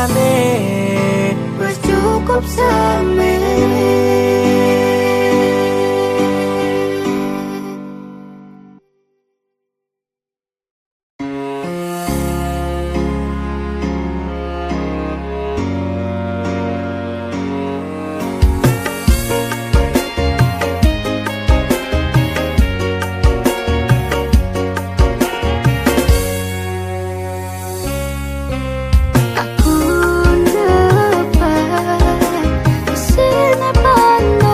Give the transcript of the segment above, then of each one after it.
rasane wis cukup semene. Aku dapat sini pandang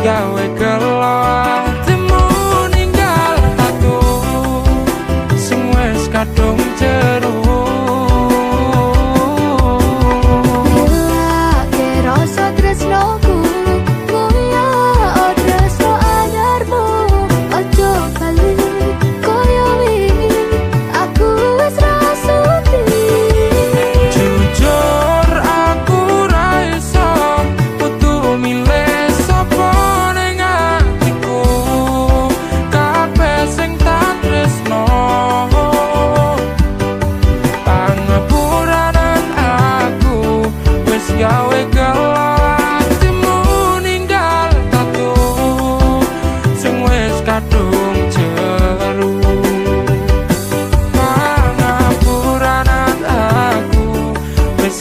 gawe gelo atimu ninggal aku sing wis kadung jero.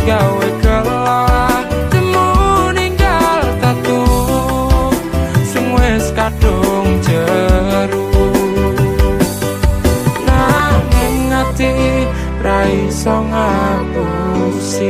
Gawe kelah temu ninggal tatu sing wis kadung jeru. Nanging ati ra iso ngapusi.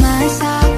Masa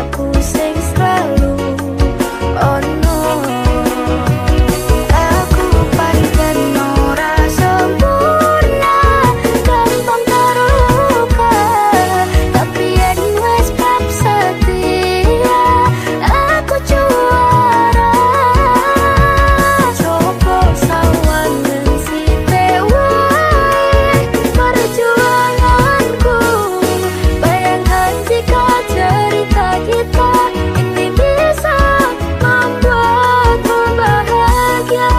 aku sing selalu ono. Aku pancen ora sempurna, gampang terluka, tapi yen wis bab setia aku juara. Coba sawangan sithik wae perjuanganku, bayangkan jika cerita kita ini bisa membuatmu bahagia.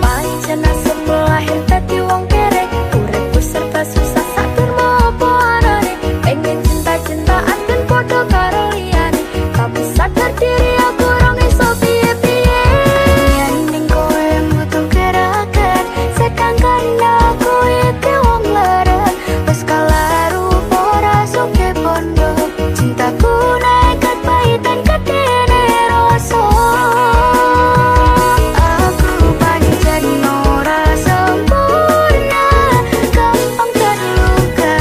Pancen nasib lahir dadi wong kere, uripku serba susah sak durmo apa anane, pengen cinta-cintaan ben padha karo liyane, tapi sadar diri aku rong iso piye-piye. Yen ning kowe butuh gerakan, sedangkan aku iki wong lara, wis kalah rupa ora suke bondo, cintaku nekat pahit dan kedene rasa. Aku pancen ora sempurna, gampang terluka,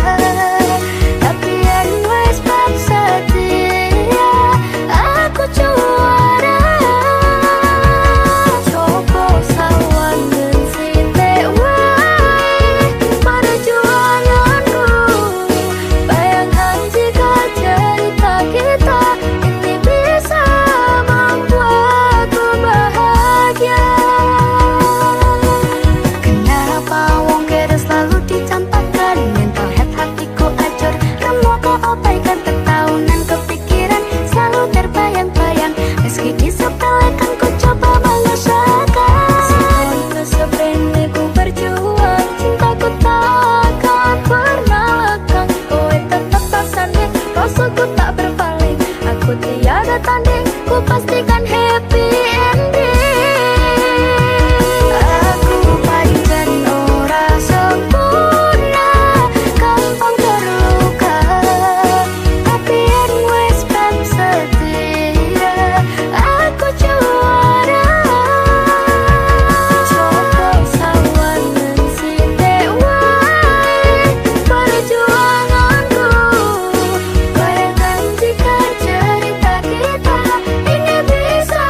tapi yen wis bab setia aku juara. Coba sawangan sithik wae perjuanganku, bayangkan jika cerita kita ini bisa membuatku bahagia. Kenapa wong kere selalu dicampakkan, mental health hatiku acur, remo keabaikan tertahunan, kepikiran selalu terbayang-bayang, meski disepelekan ku coba mengusahakan. Sekolah sebrene ku berjuang, cintaku takkan pernah lekang, kowe tetap taksane, rasaku tak berpaling, aku tiada tanding, ku pastikan happy ending. Aku pancen ora sempurna, gampang terluka, tapi yen wis bab setia aku juara. Coba sawangan sithik wae perjuanganku, bayangkan jika cerita kita ini bisa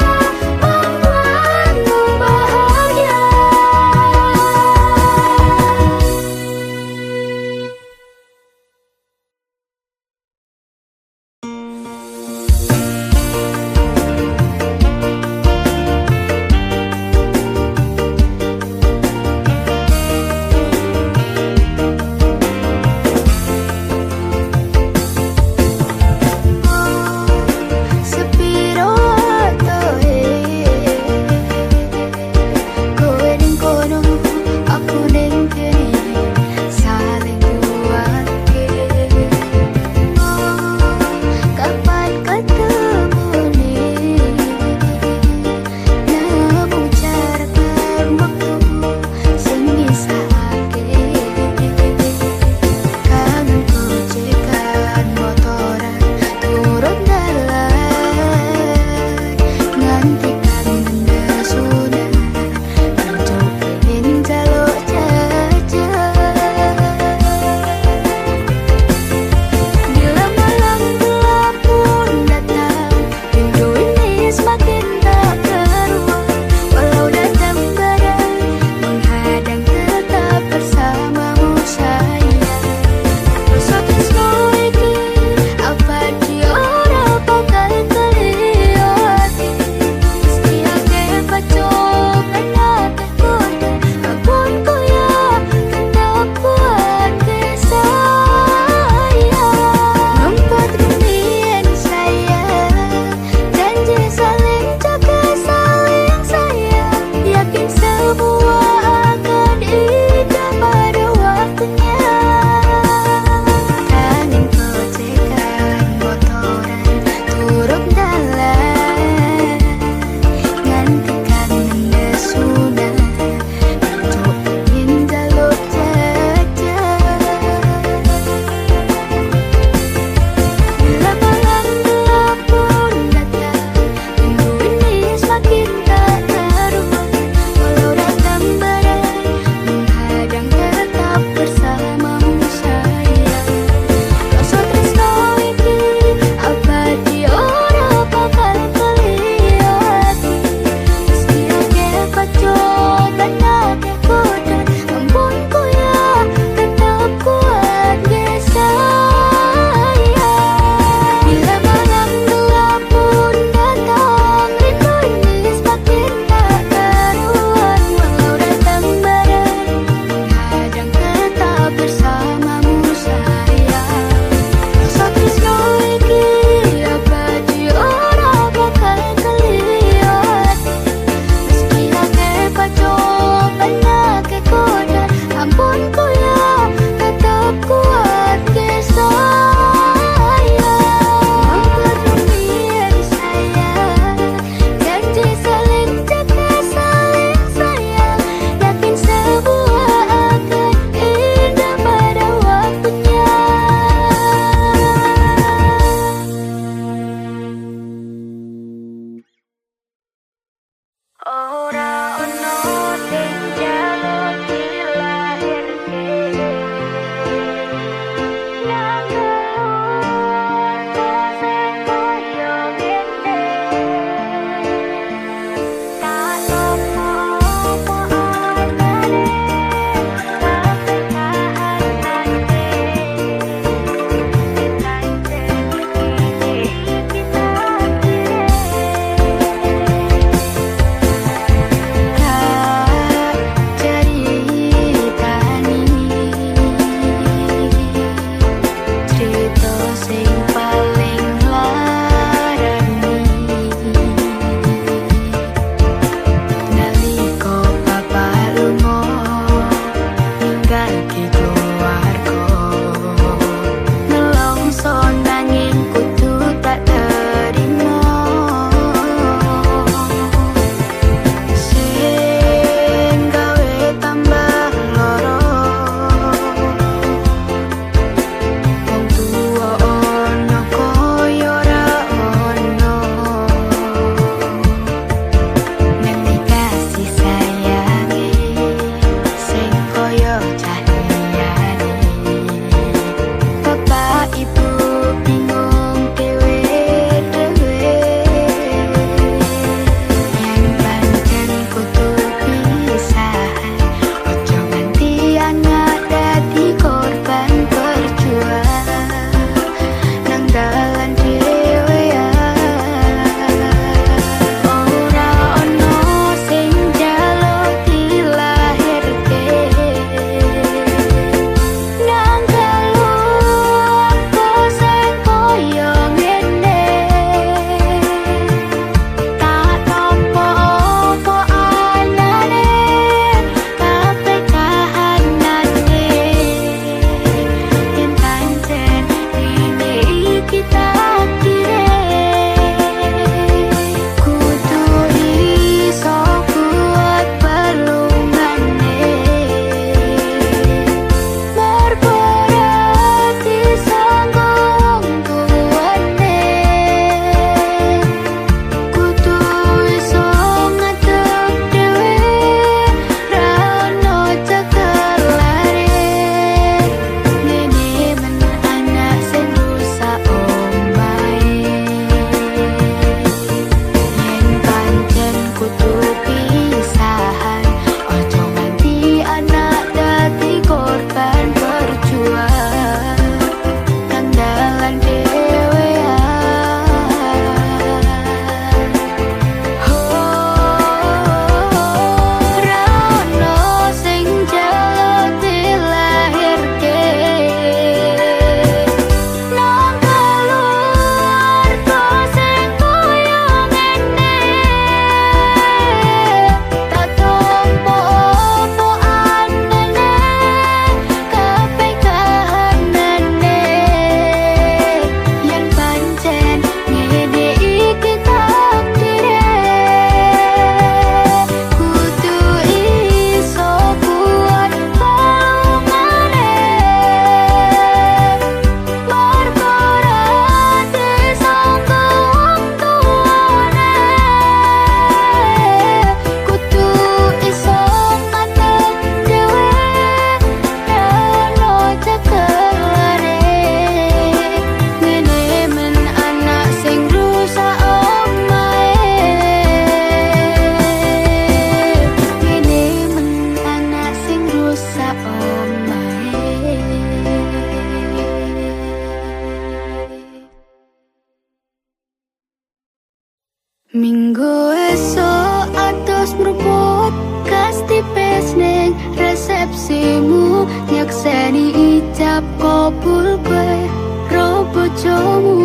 Minggu esok atus meruput kas tipis ning resepsimu, nyakseni ijab kabul kowe ro bojomu.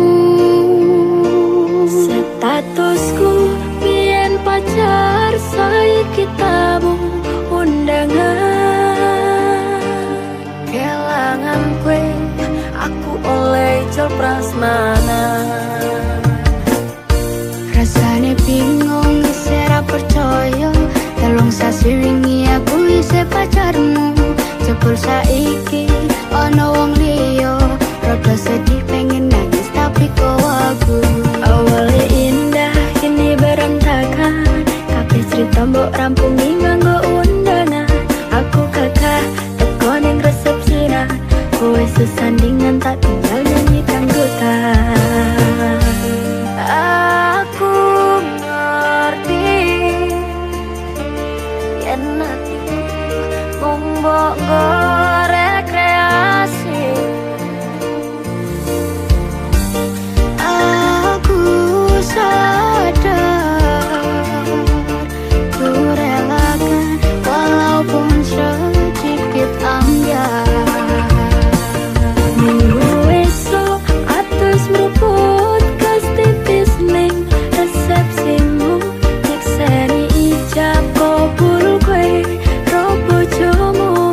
Statusku biyen pacar, saiki tamu undangan. Kelangan kowe aku oleh ijol prasmanan. Rasane bingung isera percaya, telung sasi wingi aku isih pacarmu. Jebul saiki ana wong liya, rada sedih pengen nangis tapi kok aku. Awalnya indah kini berantakan, kabeh cerita mbok rampungi nganggo undangan. Aku kakak teko ning resepsinan, kowe sesandingan tak tinggal nyanyi dangdutan. Aku ngerti yen atiku mung mbok rekreasi. Aku sadar ku relakan walaupun sedikit ambiar. Minggu esok atus meruput kas tipis ning resepsimu, nyakseni ijab kabul kowe ro bojomu.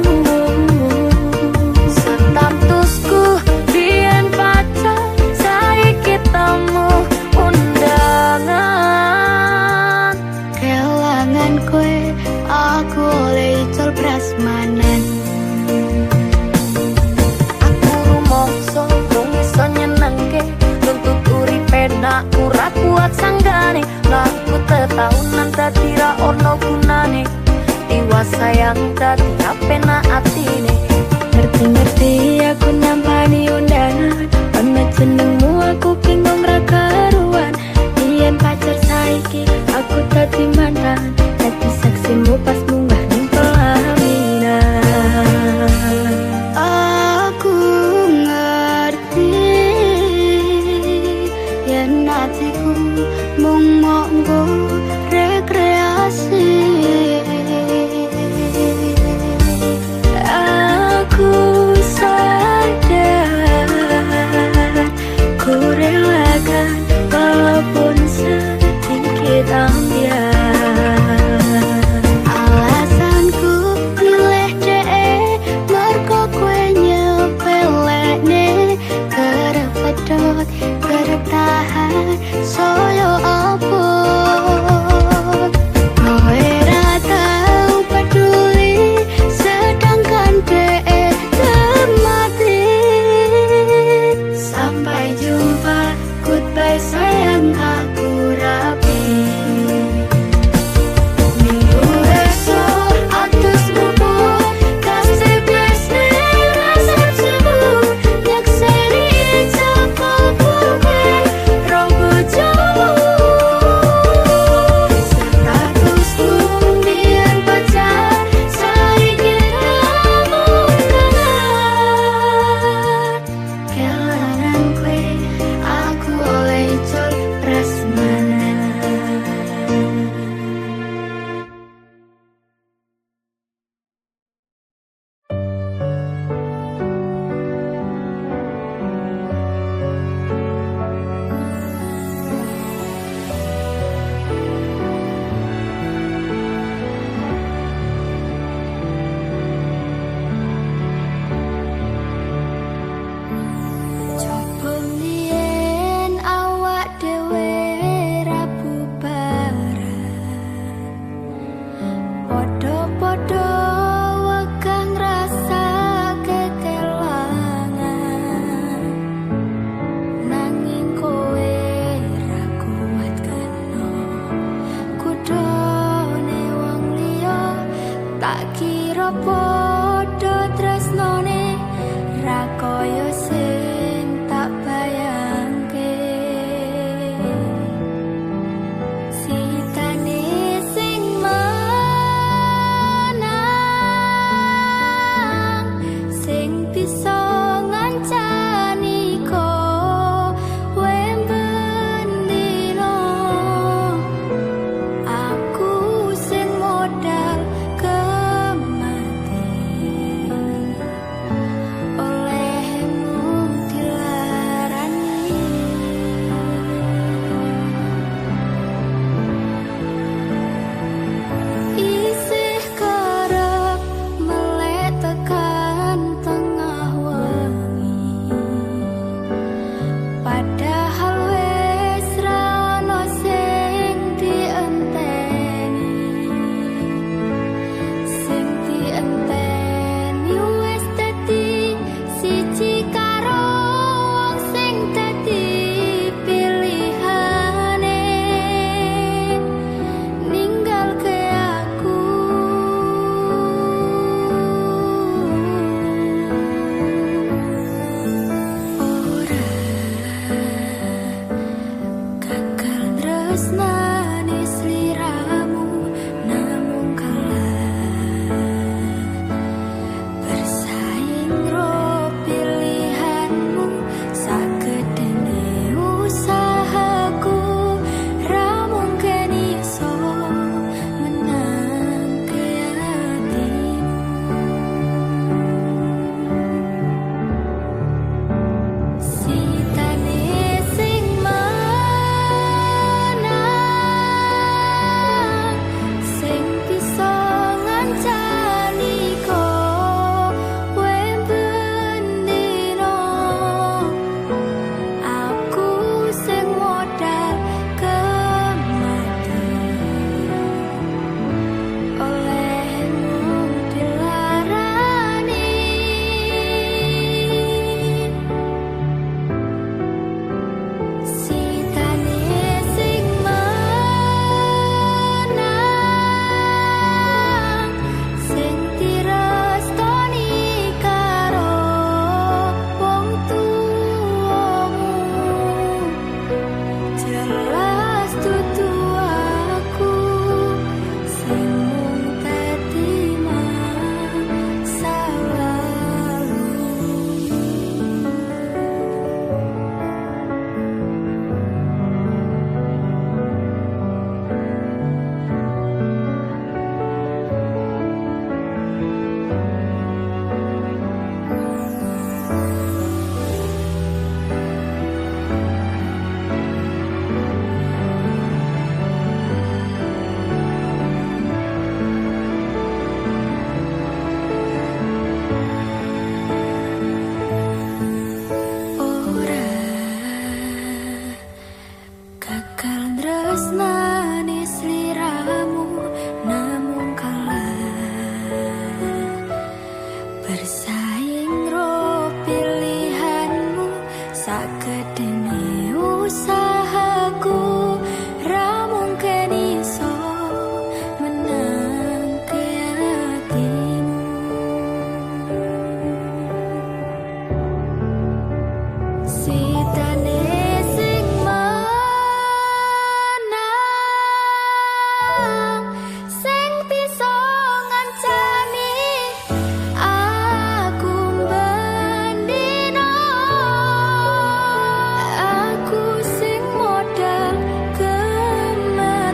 Statusku biyen pacar, saiki tamu undangan. Kelangan kowe aku oleh ijol prasmanan. Aku rumangsa rung iso nyenengke, nuntut uripe nak ora kuat sanggane. Laku tetahunan dadi ra ono gunane, tiwas sayang dadi apenak atine. Ngerti-ngerti aku nampani undangan, ana jenengmu aku bingung ra karuan. Biyen pacar saiki aku dadi mantan, dadi saksimu pas munggah ning pelaminan. Aku ngerti yen atiku mung monggo rekreasi. Aku sadar ku relakan walaupun sedikit ambiar. Alasanku milih dhek mergo kowe nyepelekne, kerep pedot kerep tahan saya abot. Kowe ra tau peduli sedangkan dhek mati. Sampai jumpa, goodbye sayang, aku rapi. Minggu esok atus meruput kas tipis ning resepsimu, nyakseni ijab kabul kowe ro bojomu. tresnane sliramu namung kalah bersaing ro pilihanmu sakedene usahaku ra mungkin iso menangke hatimu sitane sing menang sing bisa ngancani kowe bendino aku sing modal kematian olehmu dilarani sitane sing menang sing direstoni karo wong tuamu jelas dudu aku sing mung dadi masalah. Ora gagal tresnane sliramu namung kalah bersaing ro pilihanmu sakedene usahaku ra mungkin iso menangke hatimu sitane sing menang sing bisa ngancani aku bendino aku sing modal kematian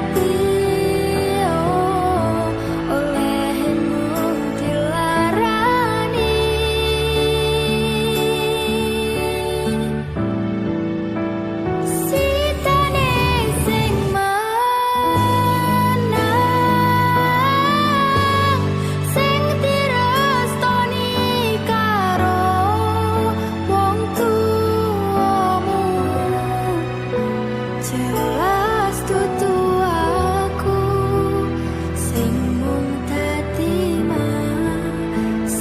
olehmu dilarani sitane sing menang sing direstoni karo wong tuamu jelas dudu aku sing mung dadi masalah.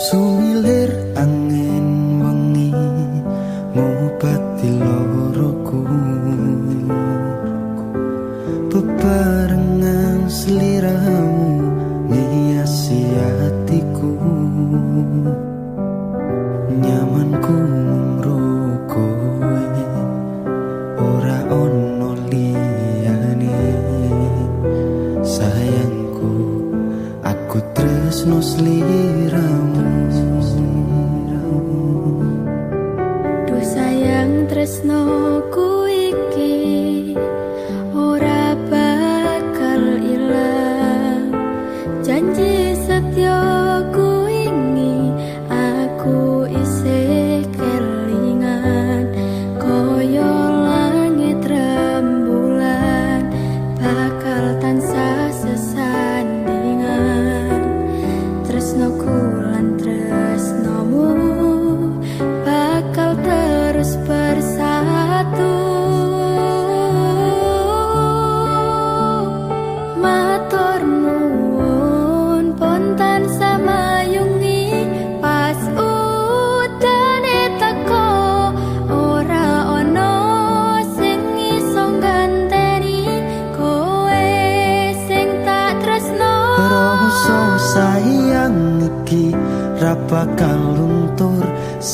Sumilir angin wengi ngobati loroku bebarengan sliramu ngiasi hatiku nyamanku mrokoe ora ono liyane sayangku aku tresno sliramu Duh sayang tresnoku iki ora bakal ilang janji setyaku ini aku isih kelingan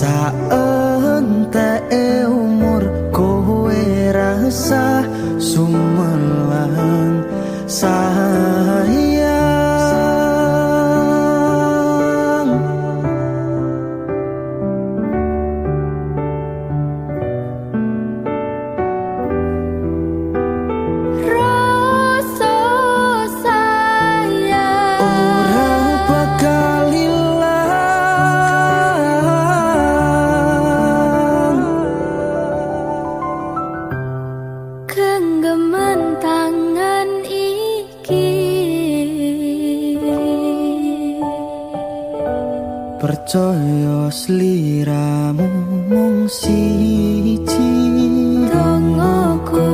saenteke umur kowe rasa sumelang sayang. Rasa sayang Ora bakal ilang, genggaman tangan iki. percaya sliramu mung siji. Dongoku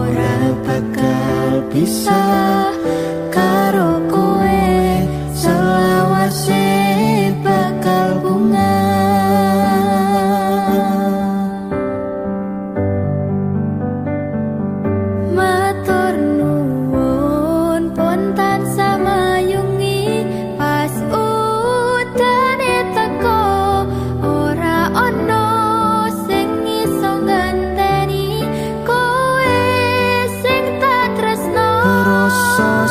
ora bakal bisa karo kowe, selawase bakal bunga. Matur nuwun pun tansah mayungi pas udane teko, ora ono sing iso ngenteni kowe sing tak tresno. Rasa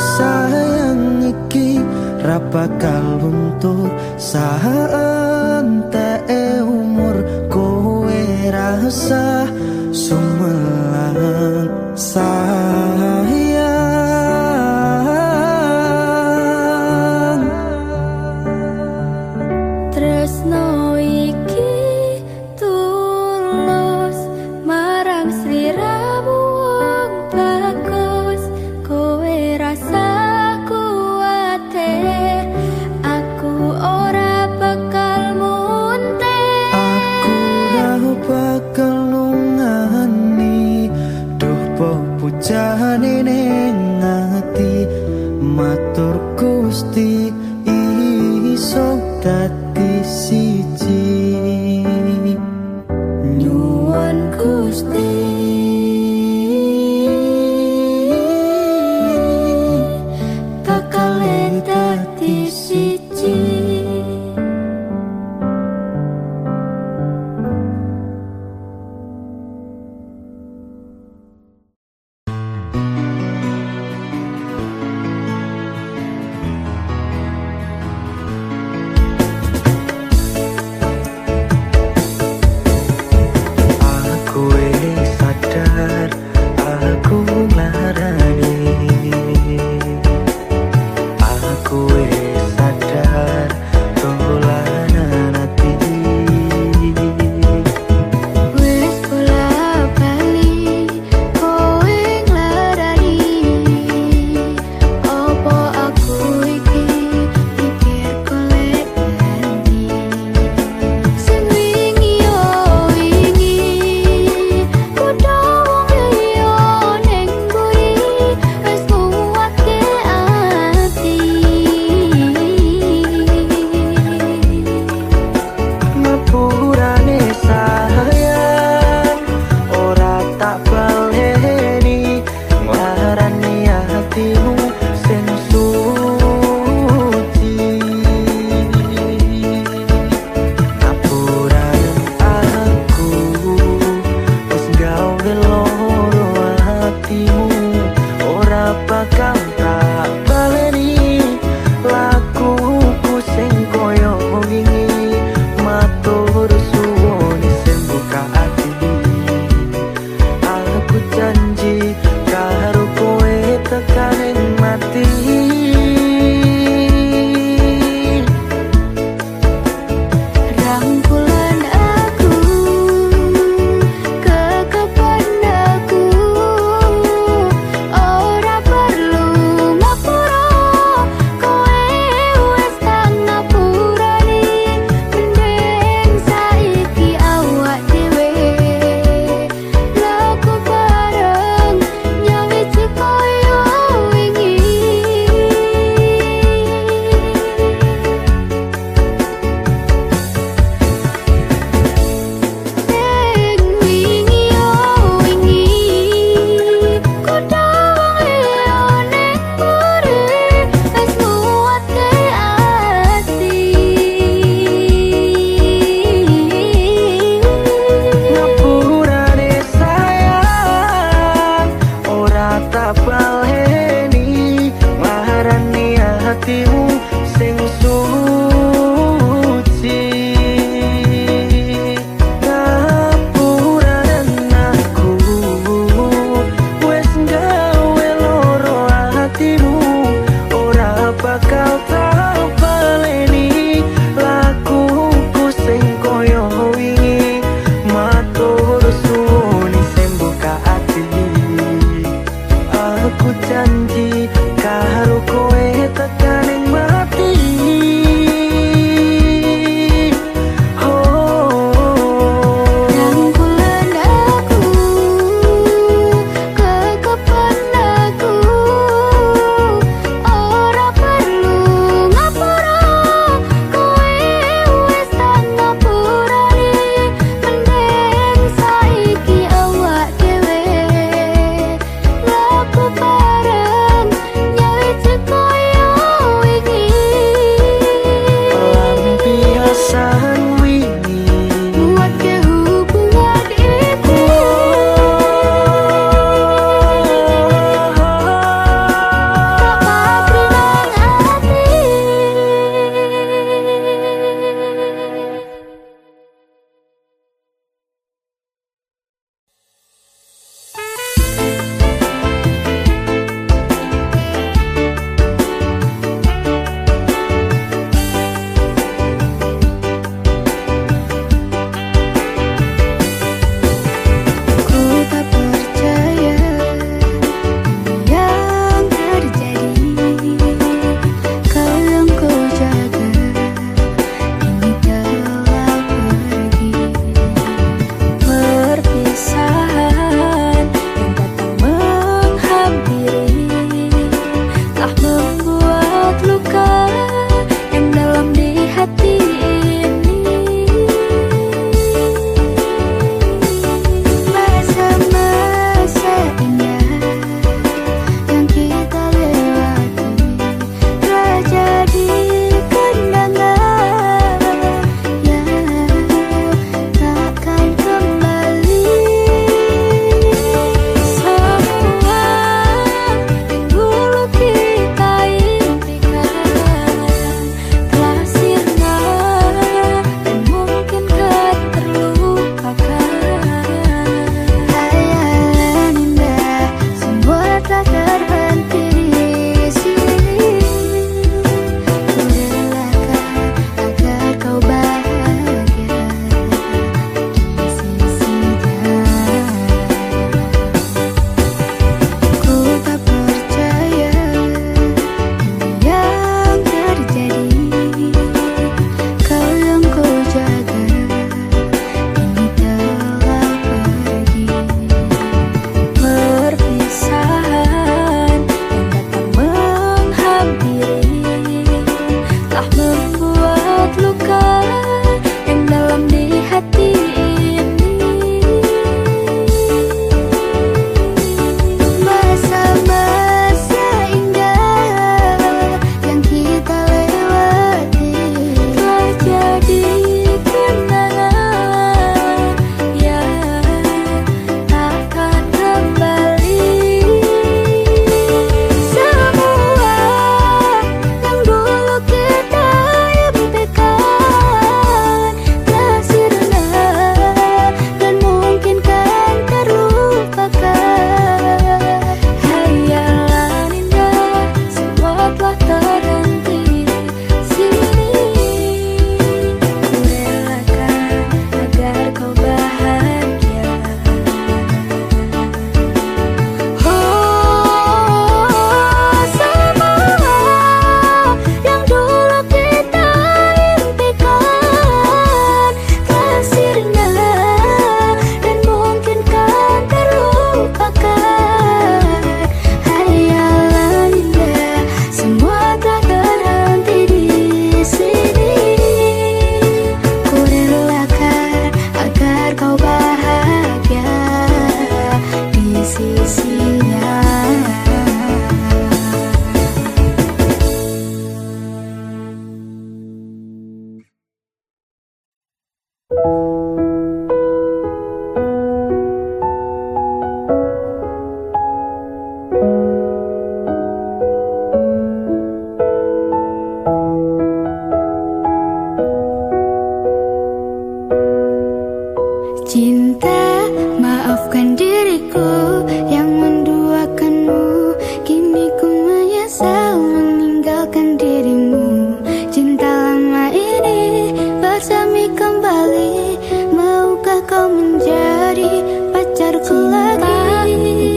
Cinta, maafkan diriku yang menduakanmu. Kini ku menyesal meninggalkan dirimu. Cinta lama ini bersemi kembali. Maukah kau menjadi pacarku lagi?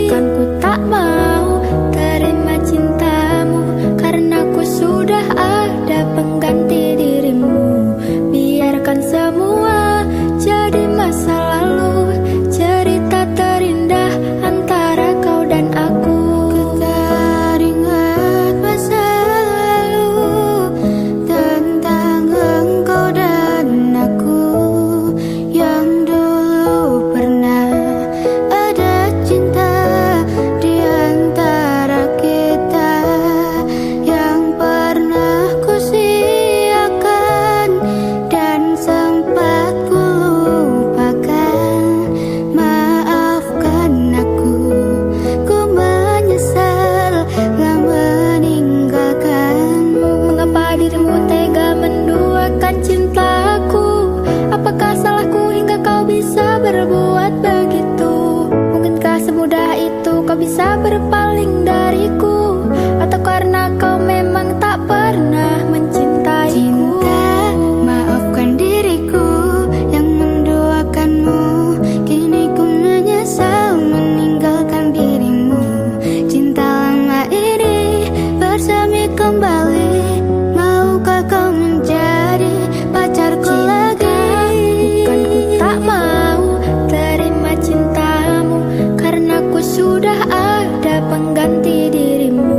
Bukan ku tak mau terima cintamu, karena ku sudah ada pengganti dirimu. Biarkan semua jadi masa lalu, cerita terindah antara kau dan aku. Ku teringat masa lalu tentang engkau dan aku, yang dulu pernah ada cinta di antara kita, yang pernah ku siakan dan sempat ku lupakan. Maafkan aku, ku menyesal telah meninggalkanmu. Mengapa dirimu tega menduakan cintaku? Apakah salahku hingga kau bisa berbuat begitu? Mungkinkah semudah itu kau bisa berpaling dariku? Atau karena kau memang tak pernah mencintaiku? Cinta, maafkan diriku yang menduakanmu. Kini ku menyesal meninggalkan dirimu. Cinta lama ini bersemi kembali. Maukah kau menjadi pacarku lagi? Bukan ku tak mau terima cintamu, karena ku sudah ada pengganti dirimu.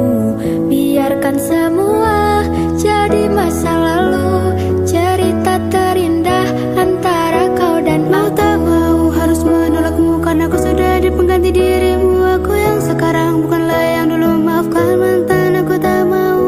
Biarkan semua jadi masa lalu, cerita terindah antara kau dan aku. Mau tak mau harus menolakmu, karena aku sudah ada pengganti dirimu. Aku yang sekarang bukanlah yang dulu. Maafkan mantan, aku tak mau.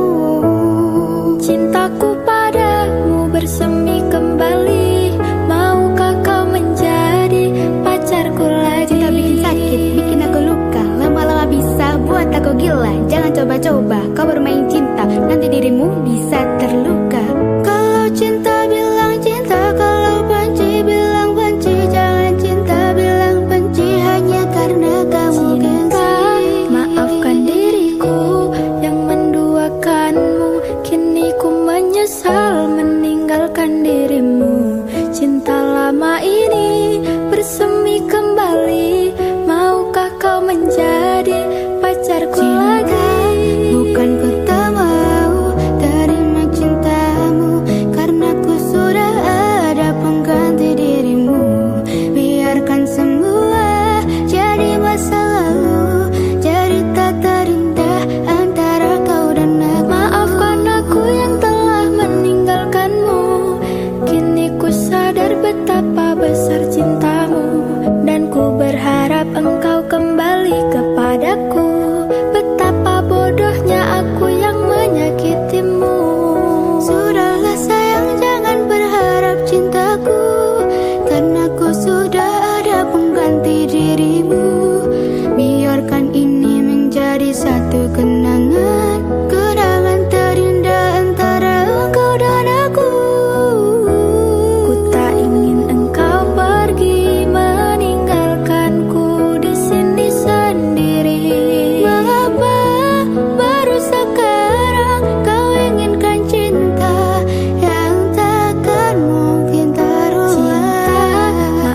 Cintaku padamu bersemi kembali. Maukah kau menjadi pacarku lagi? Cinta bikin sakit, bikin aku luka. Lama-lama bisa buat aku gila. Jangan coba-coba kau bermain cinta, nanti dirimu bisa terluka. Kalau cinta bilang cinta, kalau benci bilang benci. Jangan cinta bilang benci hanya karena kamu gengsi. Maafkan diriku yang menduakanmu. Kini ku menyesal meninggalkan dirimu. Cinta lama ini bersemi kembali. Maukah kau menjadi pacarku lagi? Bukan ku tak mau terima cintamu, karena ku sudah ada pengganti dirimu. Biarkan semua jadi masa lalu, cerita terindah antara kau dan aku. Maafkan aku yang telah meninggalkanmu. Kini ku sadar betapa besar cintamu, dan ku berharap engkau kembali kepadaku. Betapa bodohnya aku yang menyakitimu. Sudahlah sayang, jangan berharap cintaku, karena ku sudah ada pengganti dirimu. Biarkan ini menjadi satu kenangan, kenangan terindah antara engkau dan aku. Ku tak ingin engkau pergi meninggalkanku di sini sendiri. Mengapa baru sekarang kau inginkan cinta yang takkan mungkin terulang? Cinta,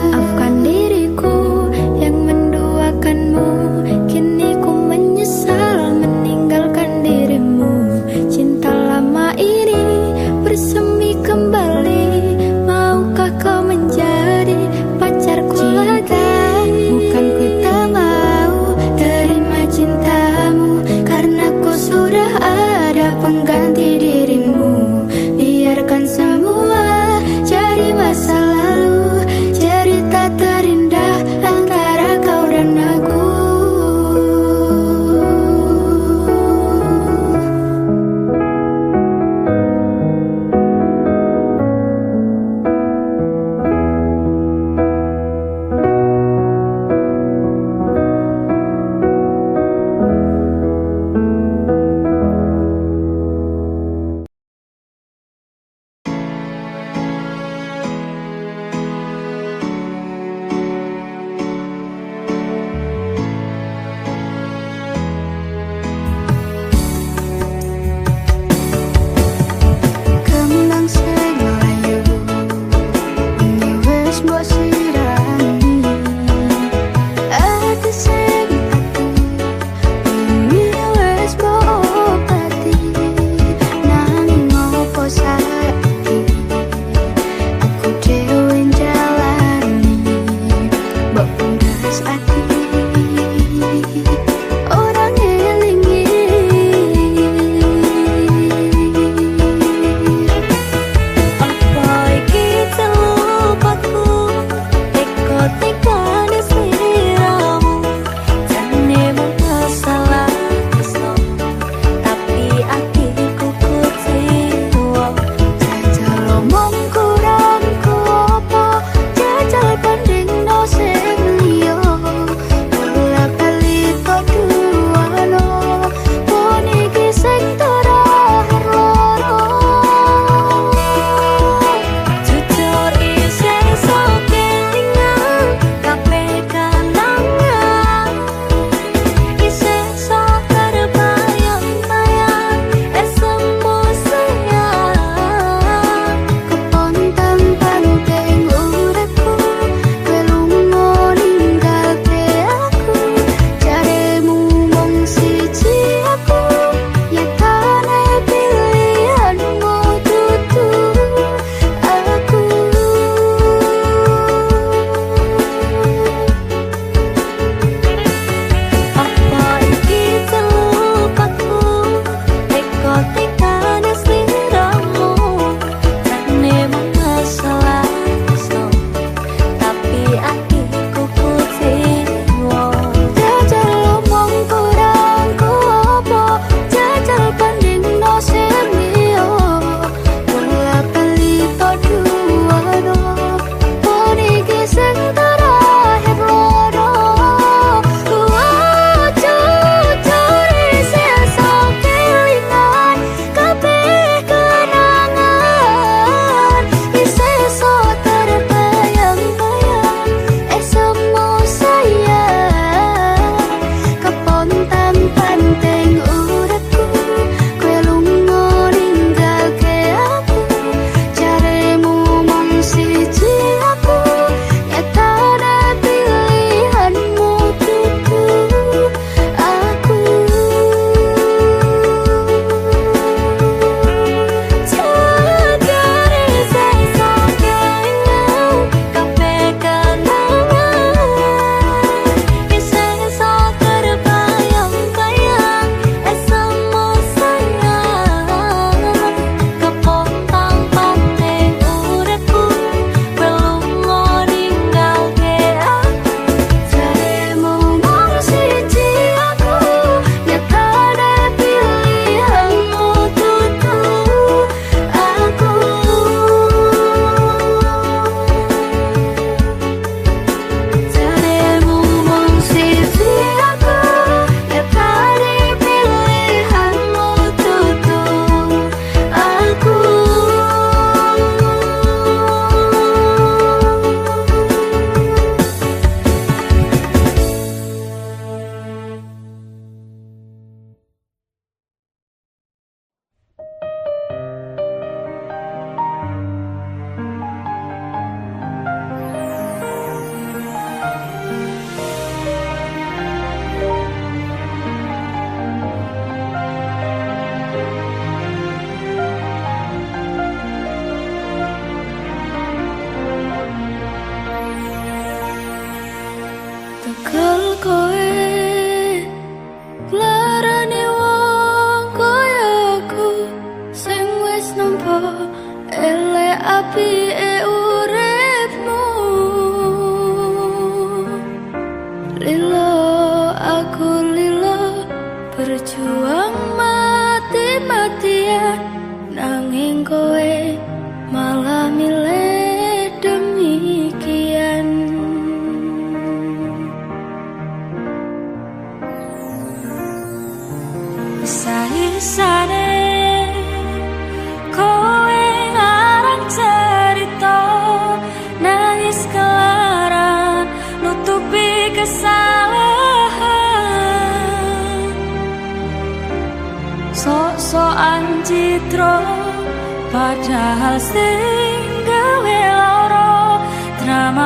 Padahal sing gawe loro drama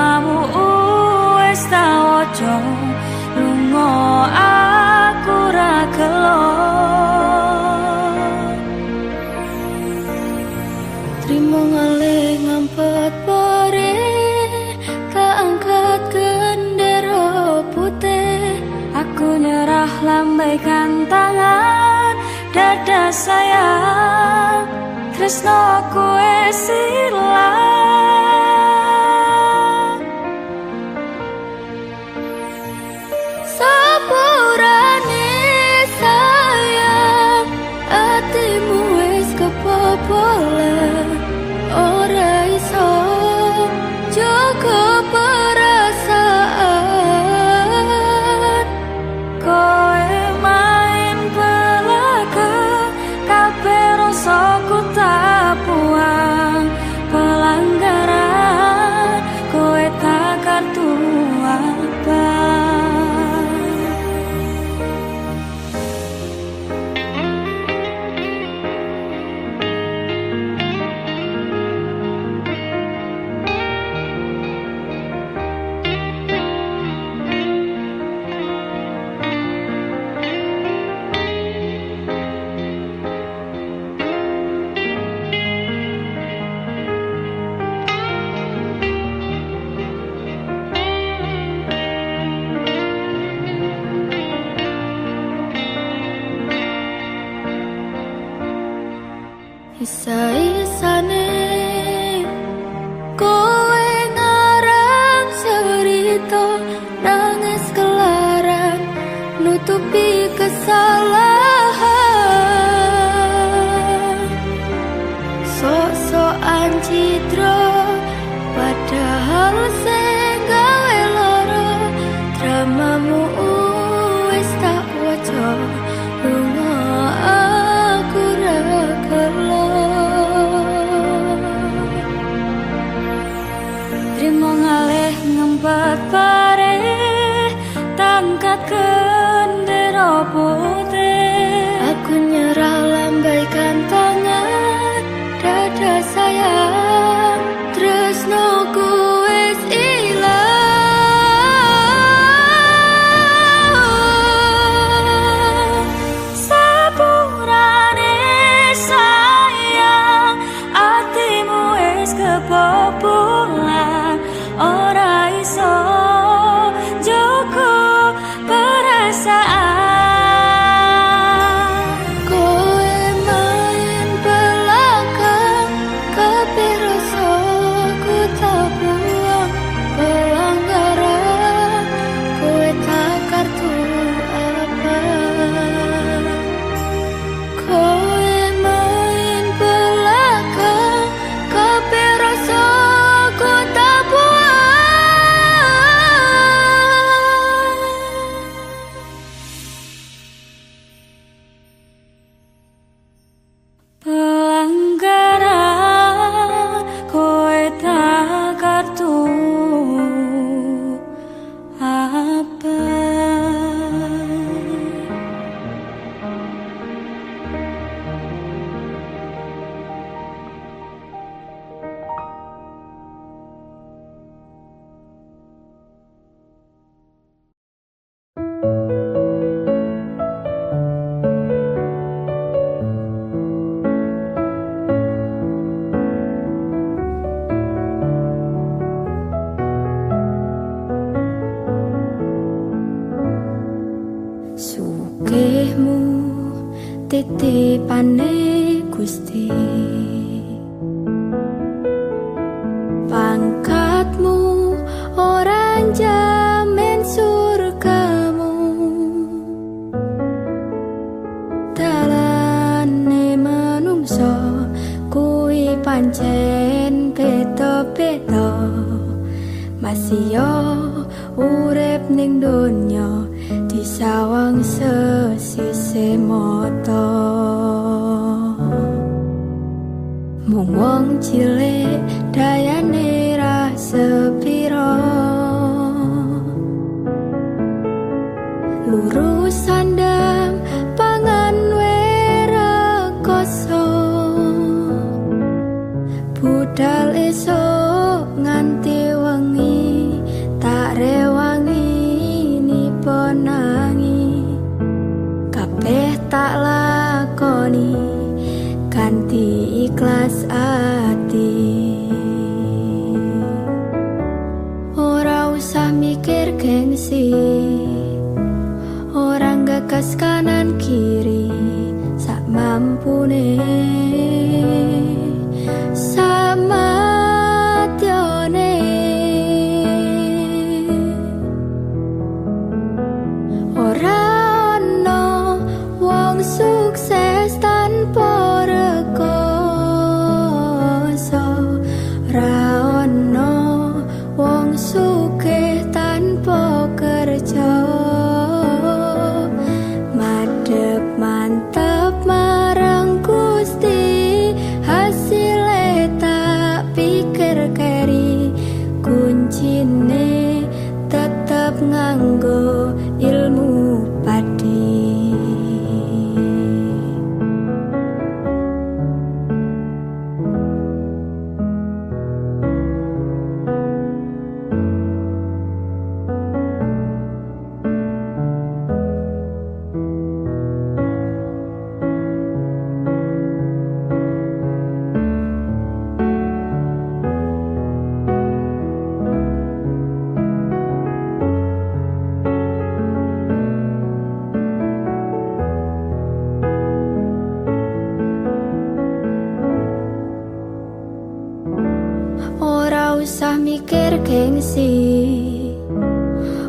tak waca lunga aku ra gelo trimo ngalih ngampet pare tak angkat gendera putih aku nyerah lambaikan tangan dada sayang tresnoku wis ilang sepurane sayang atimu wis kebobolan ora iso jaga perasaan kowe main belaga kabeh rasaku tak buang pelanggaran kowe tak kartu abang isa-isane kowe ngarang cerita nangis kelaran nutupi kesalahan sok-sokan citra padahal sing gawe lara dramamu wis tak waca lunga aku ra gelo trimo ngalih ngempet pare tangkat gendera putih aku nyerah lambaikan tangan dada sayang tresnoku wis ilang sepurane sayang atimu wis kebobolan ora iso jaga perasaan kowe main belakang kabeh rasaku tak buang pelanggaran kowe tak kartu abang kowe main belakang kabeh rasaku tak buang pelanggaran kowe tak kartu abang sugihmu titipane Gusti pangkatmu ora jamin surgamu dalane manungsa kuwi pancen beda-beda masih yo urip ning donya disawang sesise mata mung wong cilik dayane ra sepira lurus sandang pangan werekoso budal esok nganti wengi tak rewangi ikhlas ati. Ora usah mikir gengsi, orang gagas kanan kiri, sak mampune, sama tione. Ora ono wong sukses tanpa rekoso, ora ono wong sugih tanpa kerja. Madhep mantep marang Gusti, hasile tak pikir keri, kuncine tetep nganggo ilmu padi. Ora usah mikir gengsi,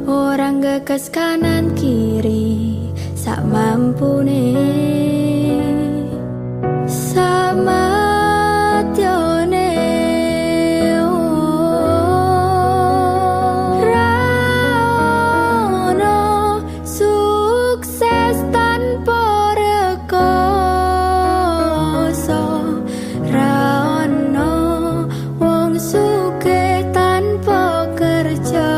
orang gagas kanan kiri, sak mampune, sama tione. Ora ono sukses tanpa rekoso, ora ono wong sugih tanpa kerja.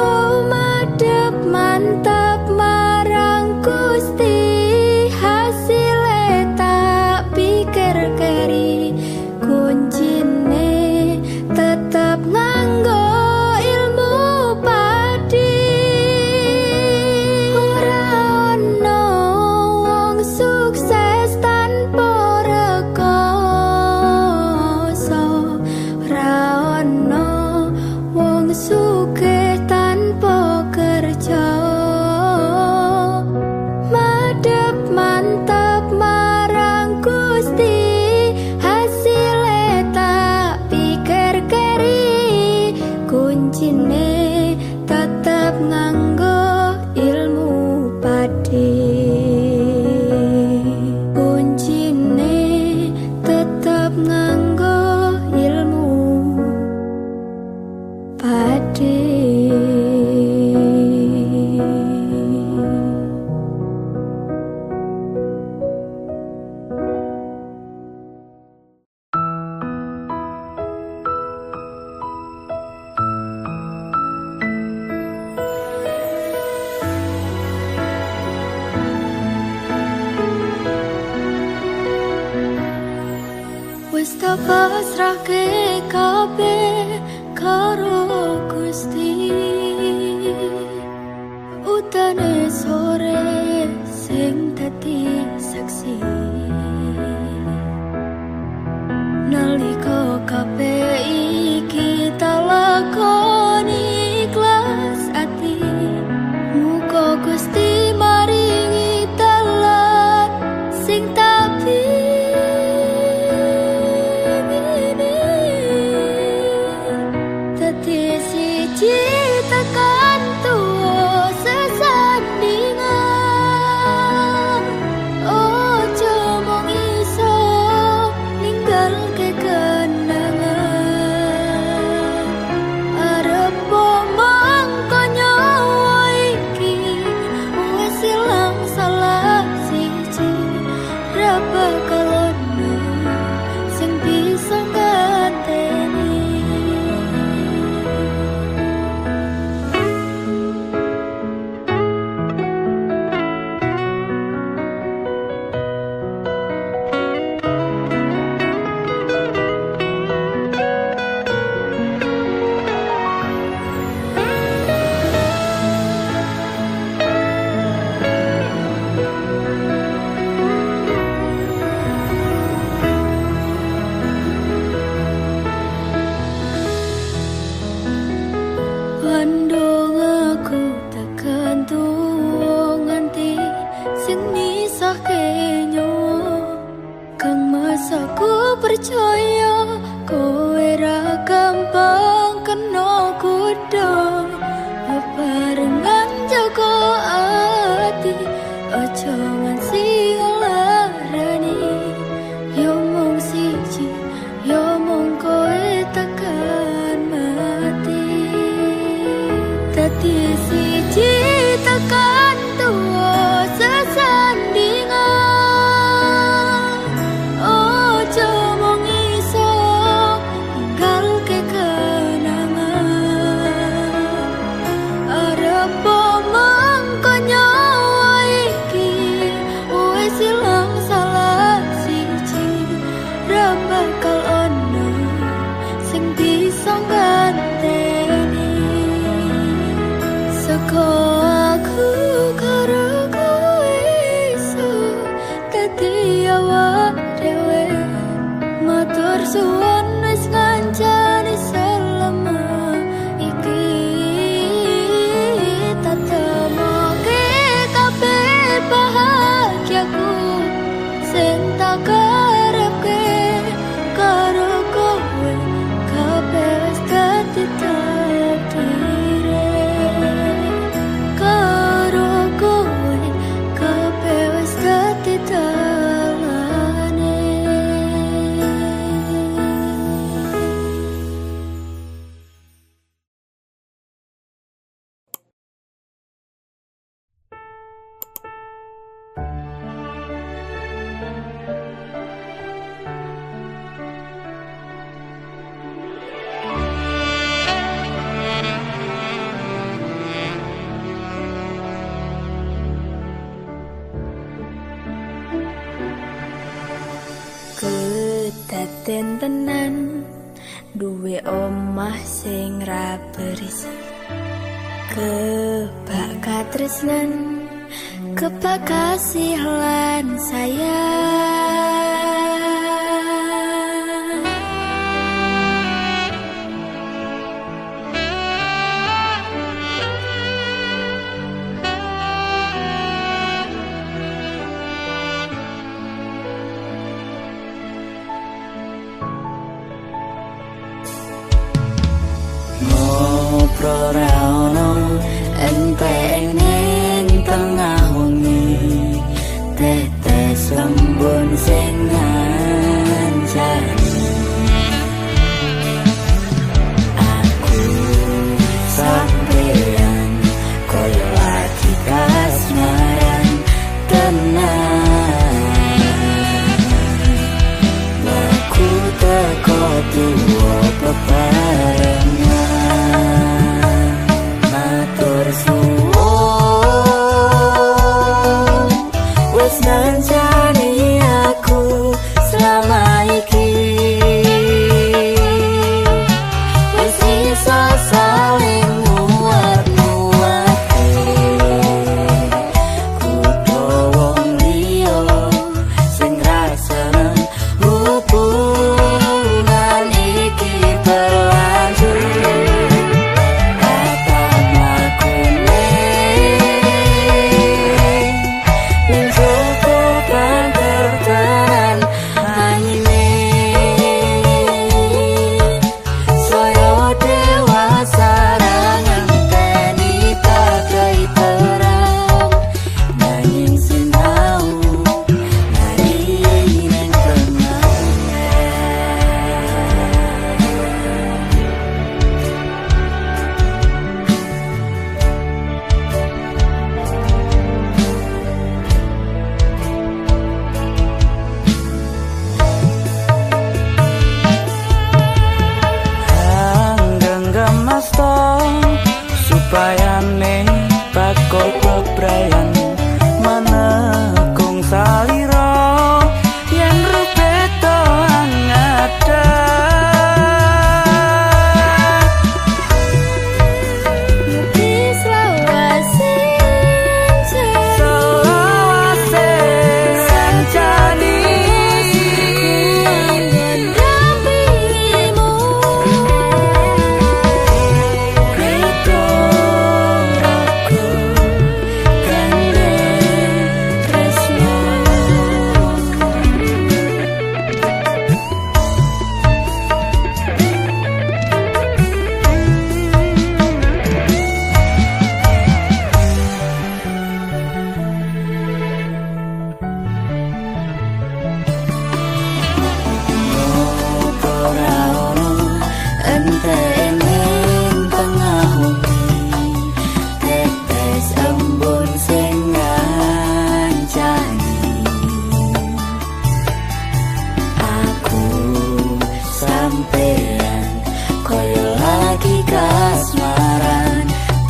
Oh, madhep mantap marang Gusti, hasile tak pikir keri, kuncine tetep nganggo ilmu padi. Ora ono wong sukses tanpa rekoso, ora ono wong sugih tanpa kerja. Madhep mantap marang Gusti, hasile tak pikir keri, kuncine tetep nganggo ilmu padi. Kuncine tetep nganggo ilmu padi. Wis tak pasrahke kabeh karo Gusti, utane sore sing dadi saksi. Nalika kabeh iki tak lakoni ikhlas ati, muga Gusti maringi dalan sing tak siji tekan tuwa sesandingan. Ojo mung iso ninggalke kenangan, arep mangko nyawa iki wis ilang salah siji, ra bakal ono sing bisa ngateni. Pandong aku tekan tuh nganti sing misahke nyawa. Kang mas aku percaya kowe ra gampang kena godha. Bebarengan jaga ati aja nganti larani. Yo mung siji yo mung kowe tekan mati. Dadi siji tekan tuwa sesandingan. Ojo mung iso ninggalke kenangan. Arep mangko nyawa iki wis ilang salah siji. Ra bakal ono sing bisa nganteni. Saka aku karo kowe iso dadi awak dhewe. Matur suwun wis ngancani selama iki. Tatemoke kabeh bahagiaku sing tak karepke karo kowe. Kabeh wis dadi takdire. Karo kowe kabeh wis dadi dalane. Kedaden tenan duwe omah sing ra berisik. Kebak katresnan, kebak kasih lan sayang. Ngobrol ra ono enteng ning tengah wengi. Tetes lembun sing ngancani. Aku sampeyan koyo lagi kasmaran tenan. Aku teko tuwa bebarengan. Matur suwun wis ngancani aku selama iki. Wis iso saling muat-muati. Kudu wong liya sing ra seneng hubungan iki berlanjut. Kata mlakune ning joko banter tenan anyine. Saya dewasa ra ngenteni pakai terang. Nanging sinau nari ning kenangan. Genggam masta supaya ning bakal bebrayan. Manekung salira yen rupeto angada. Di selawase Sancani mendampingimu. Krito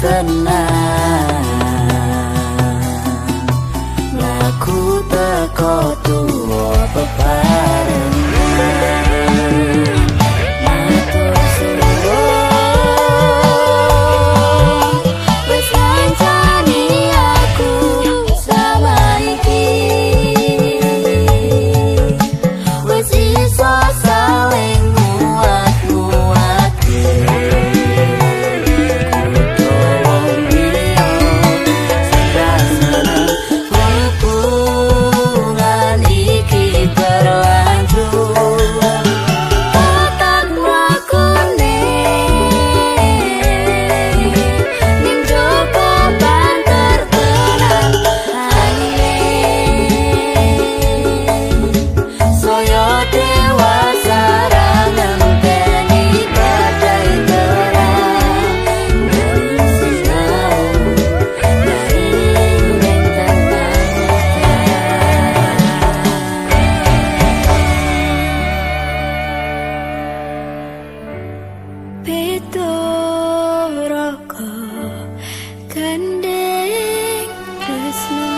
tenang. Laku teko tuwa bebarengan. Matur suwun wis ngancani aku saiki. Wis iso saling nguat-nguatke. Kudu wong liya sedang seneng hubungan iki berlanjut. Tekan lakune ning jaba banter tenan ae. Saya dewasa ra ngenteni badai terang. Dari sinau dari ning Pito roko gandeng tresno.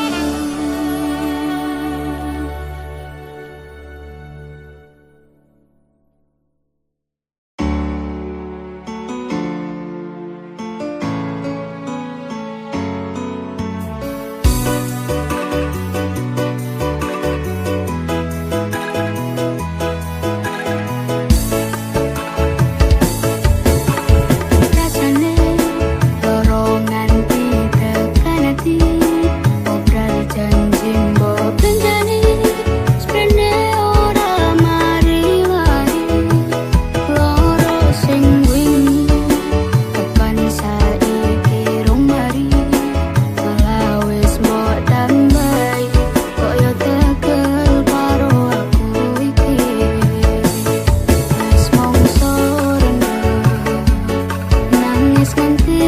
Rasane dorongan tekan ati, obral janji mbok benjani, sprene ora mari wae. Loro sing wingi tekan saiki rong mari, malah wis mbok tambahi, kaya tekel karo aku iki. Wis mongso rendah nangis nganti